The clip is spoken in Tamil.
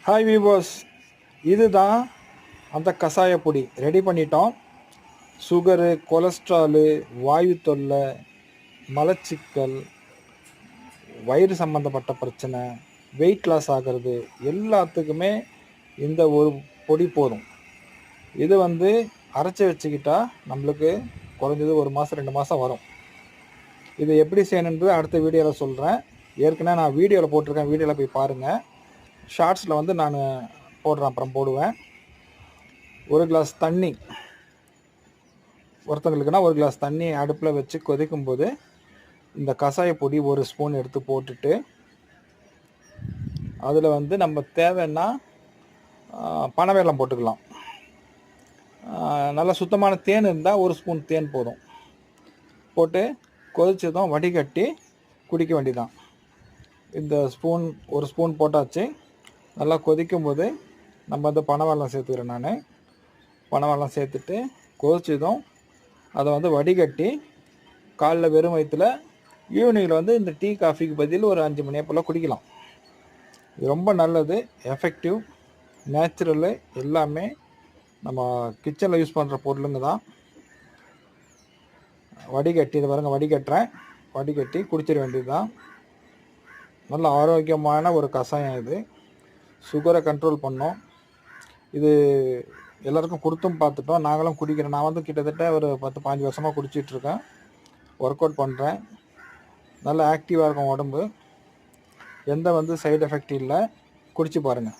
ஹாய் வீவர்ஸ், இதுதான் அந்த கஷாய பொடி ரெடி பண்ணிட்டோம். சுகரு, கொலஸ்ட்ராலு, வாயு தொல்லை, மலச்சிக்கல், வயிறு சம்மந்தப்பட்ட பிரச்சனை, வெயிட் லாஸ் ஆகிறது எல்லாத்துக்குமே இந்த ஒரு பொடி போதும். இது அரைச்சி வச்சுக்கிட்டா நம்மளுக்கு குறைஞ்சது 1 மாதம் 2 மாதம் வரும். இது எப்படி செய்யணுன்றது அடுத்த வீடியோவில் சொல்கிறேன். ஏற்கனவே நான் வீடியோவில் போட்டிருக்கேன், வீடியோவில் போய் பாருங்கள். ஷார்ட்ஸில் நான் போடுறேன், அப்புறம் போடுவேன். 1 கிளாஸ் தண்ணி, ஒருத்தங்களுக்குன்னா 1 கிளாஸ் தண்ணி அடுப்பில் வச்சு கொதிக்கும் போது இந்த கஷாய பொடி 1 ஸ்பூன் எடுத்து போட்டுட்டு அதில் நம்ம தேவைன்னா பனவெல்லம் போட்டுக்கலாம். நல்லா சுத்தமான தேன் இருந்தால் 1 ஸ்பூன் தேன் போதும். போட்டு கொதிச்சதும் வடிகட்டி குடிக்க வேண்டியதான். இந்த ஸ்பூன் 1 ஸ்பூன் போட்டாச்சு. நல்லா கொதிக்கும் போது நம்ம பனவெல்லம் சேர்த்துக்கிறேன். நான் பனவெல்லம் சேர்த்துட்டு கொதிச்சதும் அதை வடிகட்டி காலைல வெறும் வயிற்றில், ஈவினிங்கில் இந்த டீ காஃபிக்கு பதில் ஒரு 5 மணி போல் குடிக்கலாம். இது ரொம்ப நல்லது, எஃபெக்டிவ், நேச்சுரலு, எல்லாமே நம்ம கிச்சனில் யூஸ் பண்ணுற பொருளுங்க தான். வடிகட்டி இதை பாருங்கள், வடிகட்டி குடிச்சிட வேண்டியது தான். நல்ல ஆரோக்கியமான ஒரு கஷாயம் இது. சுகரை கண்ட்ரோல் பண்ணோம். இது எல்லாருக்கும் கொடுத்தும் பார்த்துட்டோம், நாங்களும் குடிக்கிறோம். நான் கிட்டத்தட்ட ஒரு 10-15 வருஷமாக குடிச்சிட்ருக்கேன், ஒர்க் அவுட் பண்ணுறேன். நல்ல ஆக்டிவாக இருக்கும் உடம்பு. எந்த சைடு எஃபெக்ட் இல்லை. குடிச்சு பாருங்கள்.